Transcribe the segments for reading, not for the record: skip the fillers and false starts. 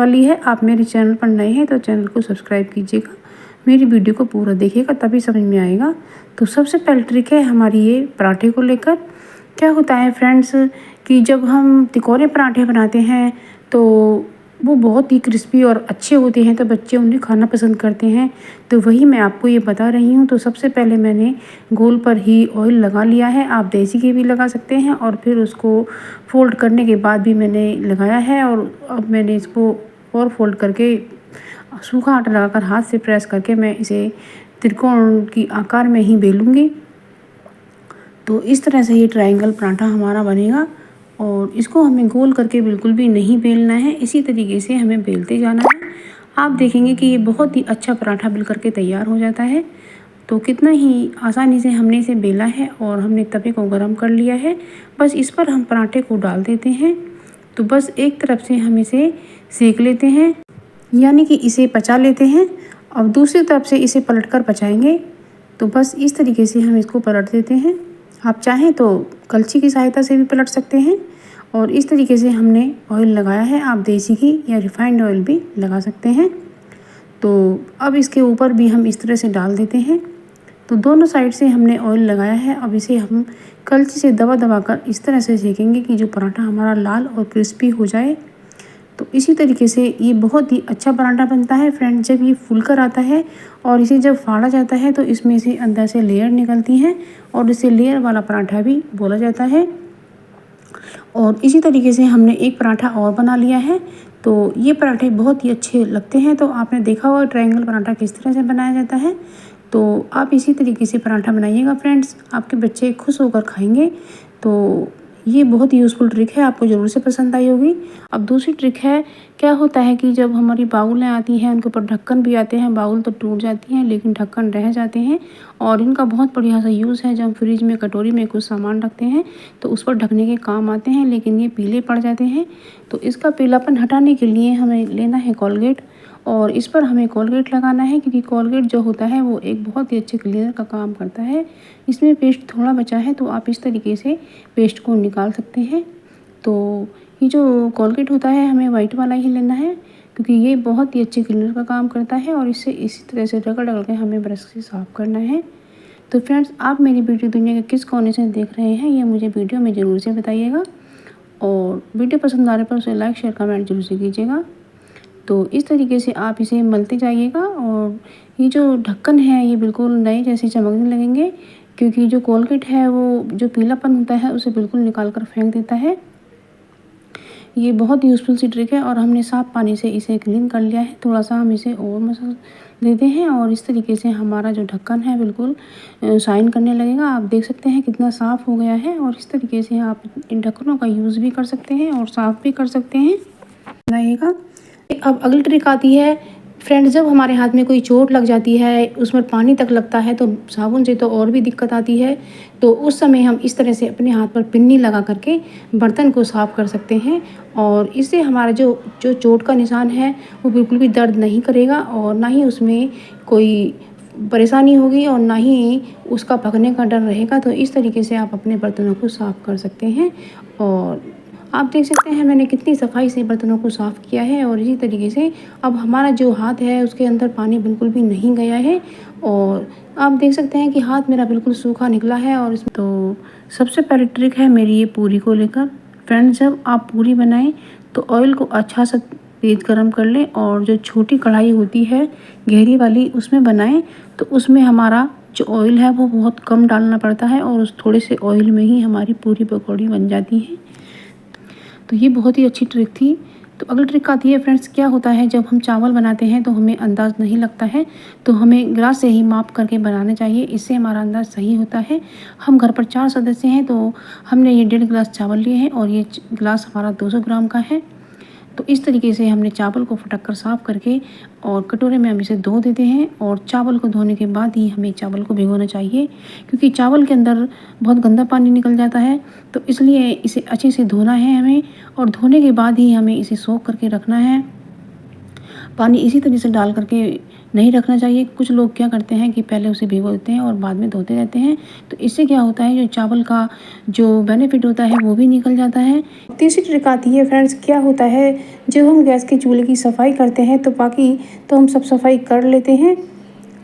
वाली है। आप मेरे चैनल पर नए हैं तो चैनल को सब्सक्राइब कीजिएगा, मेरी वीडियो को पूरा देखिएगा, तभी समझ में आएगा। तो सबसे पहली ट्रिक है हमारी ये पराठे को लेकर। क्या होता है फ्रेंड्स कि जब हम तिकोने पराठे बनाते हैं तो वो बहुत ही क्रिस्पी और अच्छे होते हैं, तो बच्चे उन्हें खाना पसंद करते हैं। तो वही मैं आपको ये बता रही हूँ। तो सबसे पहले मैंने गोल पर ही ऑयल लगा लिया है, आप देसी घी भी लगा सकते हैं, और फिर उसको फोल्ड करने के बाद भी मैंने लगाया है। और अब मैंने इसको और फोल्ड करके सूखा आटा लगाकर हाथ से प्रेस करके मैं इसे त्रिकोण की आकार में ही बेलूँगी। तो इस तरह से ये ट्रायंगल पराठा हमारा बनेगा, और इसको हमें गोल करके बिल्कुल भी नहीं बेलना है, इसी तरीके से हमें बेलते जाना है। आप देखेंगे कि ये बहुत ही अच्छा पराठा बिल करके तैयार हो जाता है। तो कितना ही आसानी से हमने इसे बेला है और हमने तवे को गर्म कर लिया है। बस इस पर हम पराठे को डाल देते हैं। तो बस एक तरफ से हम इसे सेक लेते हैं, यानी कि इसे पचा लेते हैं। अब दूसरी तरफ से इसे पलटकर पचाएंगे। तो बस इस तरीके से हम इसको पलट देते हैं। आप चाहें तो कलछी की सहायता से भी पलट सकते हैं। और इस तरीके से हमने ऑयल लगाया है, आप देसी घी या रिफाइंड ऑयल भी लगा सकते हैं। तो अब इसके ऊपर भी हम इस तरह से डाल देते हैं। तो दोनों साइड से हमने ऑयल लगाया है। अब इसे हम कलछी से दबा दबा कर इस तरह से सेकेंगे कि जो पराठा हमारा लाल और क्रिस्पी हो जाए। तो इसी तरीके से ये बहुत ही अच्छा पराठा बनता है फ्रेंड। जब ये फूल कर आता है और इसे जब फाड़ा जाता है तो इसमें से अंदर से लेयर निकलती हैं, और इसे लेयर वाला पराठा भी बोला जाता है। और इसी तरीके से हमने एक पराठा और बना लिया है। तो ये पराठे बहुत ही अच्छे लगते हैं। तो आपने देखा होगा ट्रायंगल पराठा किस तरह से बनाया जाता है। तो आप इसी तरीके से पराठा बनाइएगा फ्रेंड्स, आपके बच्चे खुश होकर खाएंगे। तो ये बहुत ही यूज़फुल ट्रिक है, आपको ज़रूर से पसंद आई होगी। अब दूसरी ट्रिक है, क्या होता है कि जब हमारी बाउलें आती हैं उनके ऊपर ढक्कन भी आते हैं, बाउल तो टूट जाती हैं लेकिन ढक्कन रह जाते हैं। और इनका बहुत बढ़िया सा यूज़ है, जब हम फ्रिज में कटोरी में कुछ सामान रखते हैं तो उस पर ढकने के काम आते हैं, लेकिन ये पीले पड़ जाते हैं। तो इसका पीलापन हटाने के लिए हमें लेना है कोलगेट, और इस पर हमें कोलगेट लगाना है, क्योंकि कोलगेट जो होता है वो एक बहुत ही अच्छे क्लीनर का काम करता है। इसमें पेस्ट थोड़ा बचा है तो आप इस तरीके से पेस्ट को निकाल सकते हैं। तो ये जो कोलगेट होता है हमें वाइट वाला ही लेना है, क्योंकि ये बहुत ही अच्छे क्लीनर का काम करता है। और इससे इसी तरह से रगड़ रगड़ के हमें ब्रश से साफ़ करना है। तो फ्रेंड्स, आप मेरी वीडियो दुनिया के किस कोने से देख रहे हैं ये मुझे वीडियो में ज़रूर से बताइएगा, और वीडियो पसंद आने पर उसे लाइक शेयर कमेंट जरूर से कीजिएगा। तो इस तरीके से आप इसे मलते जाइएगा, और ये जो ढक्कन है ये बिल्कुल नए जैसे चमकने लगेंगे, क्योंकि जो कोलगेट है वो जो पीलापन होता है उसे बिल्कुल निकाल कर फेंक देता है। ये बहुत यूज़फुल सी ट्रिक है, और हमने साफ़ पानी से इसे क्लीन कर लिया है। थोड़ा सा हम इसे और मसाज देते हैं, और इस तरीके से हमारा जो ढक्कन है बिल्कुल शाइन करने लगेगा। आप देख सकते हैं कितना साफ़ हो गया है। और इस तरीके से आप इन ढक्कनों का यूज़ भी कर सकते हैं और साफ़ भी कर सकते हैं बनाइएगा। अब अगली ट्रिक आती है फ्रेंड्स, जब हमारे हाथ में कोई चोट लग जाती है, उसमें पानी तक लगता है, तो साबुन से तो और भी दिक्कत आती है। तो उस समय हम इस तरह से अपने हाथ पर पिन्नी लगा करके बर्तन को साफ़ कर सकते हैं, और इससे हमारा जो जो चोट का निशान है वो बिल्कुल भी दर्द नहीं करेगा, और ना ही उसमें कोई परेशानी होगी, और ना ही उसका पकने का डर रहेगा। तो इस तरीके से आप अपने बर्तनों को साफ़ कर सकते हैं। और आप देख सकते हैं मैंने कितनी सफाई से बर्तनों को साफ़ किया है। और इसी तरीके से अब हमारा जो हाथ है उसके अंदर पानी बिल्कुल भी नहीं गया है, और आप देख सकते हैं कि हाथ मेरा बिल्कुल सूखा निकला है। और इसमें तो सबसे पहली ट्रिक है मेरी ये पूरी को लेकर। फ्रेंड्स, जब आप पूरी बनाएं तो ऑयल को अच्छा सा तेज़ गरम कर लें, और जो छोटी कढ़ाई होती है गहरी वाली उसमें बनाएं। तो उसमें हमारा जो ऑयल है वो बहुत कम डालना पड़ता है, और उस थोड़े से ऑयल में ही हमारी पूरी पकौड़ी बन जाती है। तो ये बहुत ही अच्छी ट्रिक थी। तो अगली ट्रिक आती है फ्रेंड्स, क्या होता है जब हम चावल बनाते हैं तो हमें अंदाज़ नहीं लगता है, तो हमें गिलास से ही माप करके बनाना चाहिए, इससे हमारा अंदाज़ सही होता है। हम घर पर 4 सदस्य हैं, तो हमने ये 1.5 गिलास चावल लिए हैं, और ये गिलास हमारा 200 ग्राम का है। तो इस तरीके से हमने चावल को फटक कर साफ़ करके और कटोरे में हम इसे धो देते हैं। और चावल को धोने के बाद ही हमें चावल को भिगोना चाहिए, क्योंकि चावल के अंदर बहुत गंदा पानी निकल जाता है। तो इसलिए इसे अच्छे से धोना है हमें, और धोने के बाद ही हमें इसे सोख करके रखना है। पानी इसी तरह से डाल करके नहीं रखना चाहिए। कुछ लोग क्या करते हैं कि पहले उसे भिगो देते हैं और बाद में धोते रहते हैं, तो इससे क्या होता है जो चावल का जो बेनिफिट होता है वो भी निकल जाता है। तीसरी ट्रिक आती है फ्रेंड्स, क्या होता है जब हम गैस के चूल्हे की सफाई करते हैं तो बाकी तो हम सब सफाई कर लेते हैं,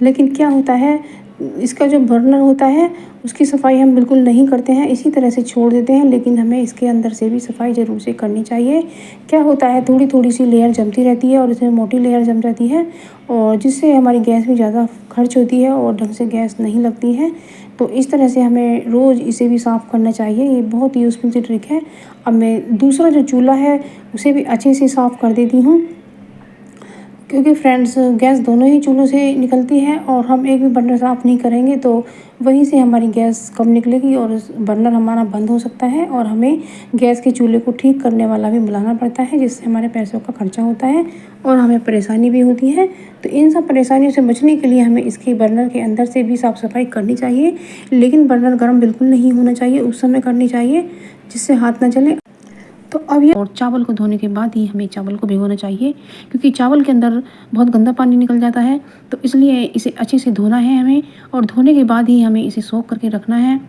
लेकिन क्या होता है इसका जो बर्नर होता है उसकी सफाई हम बिल्कुल नहीं करते हैं, इसी तरह से छोड़ देते हैं। लेकिन हमें इसके अंदर से भी सफाई ज़रूर से करनी चाहिए। क्या होता है थोड़ी थोड़ी सी लेयर जमती रहती है और इसमें मोटी लेयर जम जाती है, और जिससे हमारी गैस भी ज़्यादा खर्च होती है और ढंग से गैस नहीं लगती है। तो इस तरह से हमें रोज़ इसे भी साफ़ करना चाहिए। ये बहुत यूज़फुल सी ट्रिक है। अब मैं दूसरा जो चूल्हा है उसे भी अच्छे से साफ़ कर देती हूँ, क्योंकि फ्रेंड्स गैस दोनों ही चूल्हों से निकलती है और हम एक भी बर्नर साफ़ नहीं करेंगे तो वहीं से हमारी गैस कम निकलेगी और बर्नर हमारा बंद हो सकता है, और हमें गैस के चूल्हे को ठीक करने वाला भी बुलाना पड़ता है, जिससे हमारे पैसों का खर्चा होता है और हमें परेशानी भी होती है। तो इन सब परेशानियों से बचने के लिए हमें इसके बर्नर के अंदर से भी साफ़ सफाई करनी चाहिए, लेकिन बर्नर गर्म बिल्कुल नहीं होना चाहिए, उस समय करनी चाहिए जिससे हाथ ना जले। तो अब ये और चावल को धोने के बाद ही हमें चावल को भिगोना चाहिए, क्योंकि चावल के अंदर बहुत गंदा पानी निकल जाता है। तो इसलिए इसे अच्छे से धोना है हमें, और धोने के बाद ही हमें इसे सोख करके रखना है।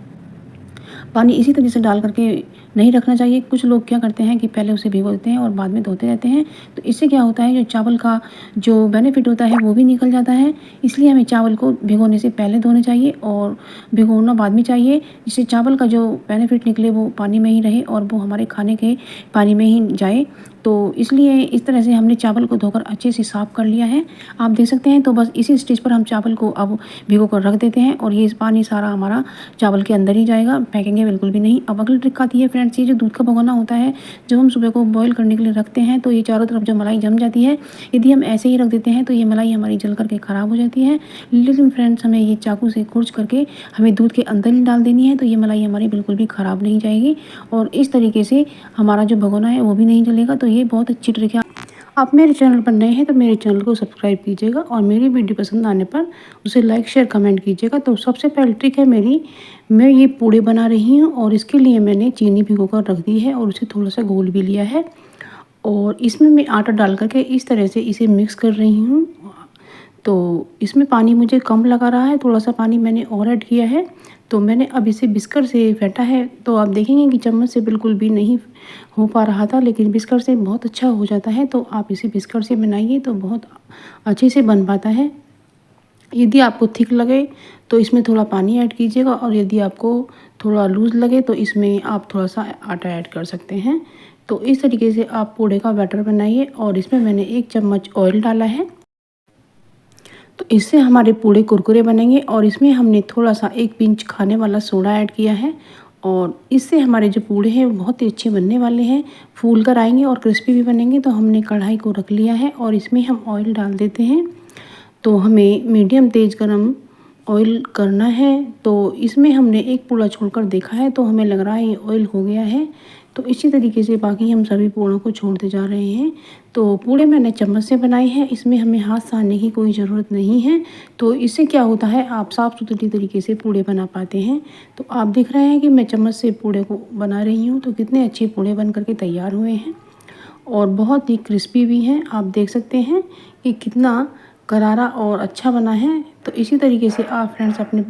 पानी इसी तरीके से डाल करके नहीं रखना चाहिए। कुछ लोग क्या करते हैं कि पहले उसे भिगो देते हैं और बाद में धोते रहते हैं, तो इससे क्या होता है जो चावल का जो बेनिफिट होता है वो भी निकल जाता है। इसलिए हमें चावल को भिगोने से पहले धोने चाहिए और भिगोना बाद में चाहिए, जिससे चावल का जो बेनिफिट निकले वो पानी में ही रहे और वो हमारे खाने के पानी में ही जाए। तो इसलिए इस तरह से हमने चावल को धोकर अच्छे से साफ़ कर लिया है, आप देख सकते हैं। तो बस इसी स्टेज पर हम चावल को अब भिगो कर रख देते हैं और ये पानी सारा हमारा चावल के अंदर ही जाएगा, फेंकेंगे बिल्कुल भी नहीं। अब अगली ट्रिक आती है फ्रेंड्स, ये जो दूध का भगोना होता है, जब हम सुबह को बॉईल करने के लिए रखते हैं तो ये चारों तरफ जो मलाई जम जाती है, यदि हम ऐसे ही रख देते हैं तो ये मलाई हमारी जल करके ख़राब हो जाती है। लेकिन फ्रेंड्स हमें ये चाकू से खुर्च करके हमें दूध के अंदर ही डाल देनी है, तो ये मलाई हमारी बिल्कुल भी ख़राब नहीं जाएगी और इस तरीके से हमारा जो भगोना है वो भी नहीं जलेगा। तो ये बहुत अच्छी ट्रिक है। आप मेरे चैनल पर नए हैं तो मेरे चैनल को सब्सक्राइब कीजिएगा और मेरी वीडियो पसंद आने पर उसे लाइक शेयर कमेंट कीजिएगा। तो सबसे पहली ट्रिक है मेरी, मैं ये पूड़े बना रही हूँ और इसके लिए मैंने चीनी भिगो कर रख दी है और उसे थोड़ा सा घोल भी लिया है, और इसमें मैं आटा डाल करके इस तरह से इसे मिक्स कर रही हूँ। तो इसमें पानी मुझे कम लगा रहा है, थोड़ा सा पानी मैंने और ऐड किया है। तो मैंने अब इसे बिस्कर से फेंटा है, तो आप देखेंगे कि चम्मच से बिल्कुल भी नहीं हो पा रहा था, लेकिन बिस्कर से बहुत अच्छा हो जाता है। तो आप इसे बिस्कर से बनाइए तो बहुत अच्छे से बन पाता है। यदि आपको थिक लगे तो इसमें थोड़ा पानी ऐड कीजिएगा, और यदि आपको थोड़ा लूज़ लगे तो इसमें आप थोड़ा सा आटा ऐड कर सकते हैं। तो इस तरीके से आप पूड़े का बैटर बनाइए, और इसमें मैंने 1 चम्मच ऑयल डाला है, तो इससे हमारे पूड़े कुरकुरे बनेंगे। और इसमें हमने थोड़ा सा 1 पिंच खाने वाला सोडा ऐड किया है, और इससे हमारे जो पूड़े हैं वो बहुत ही अच्छे बनने वाले हैं, फूल कर आएंगे और क्रिस्पी भी बनेंगे। तो हमने कढ़ाई को रख लिया है और इसमें हम ऑयल डाल देते हैं। तो हमें मीडियम तेज़ गरम ऑयल करना है। तो इसमें हमने एक पूड़ा छोड़कर देखा है तो हमें लग रहा है ये ऑयल हो गया है। तो इसी तरीके से बाकी हम सभी पूड़ों को छोड़ते जा रहे हैं। तो पूड़े मैंने चम्मच से बनाए हैं, इसमें हमें हाथ सानने की कोई ज़रूरत नहीं है। तो इससे क्या होता है आप साफ़ सुथरी तरीके से पूड़े बना पाते हैं। तो आप देख रहे हैं कि मैं चम्मच से पूड़े को बना रही हूँ, तो कितने अच्छे पूड़े बन करके तैयार हुए हैं और बहुत ही क्रिस्पी भी हैं। आप देख सकते हैं कि कितना करारा और अच्छा बना है। तो इसी तरीके से आप फ्रेंड्स अपने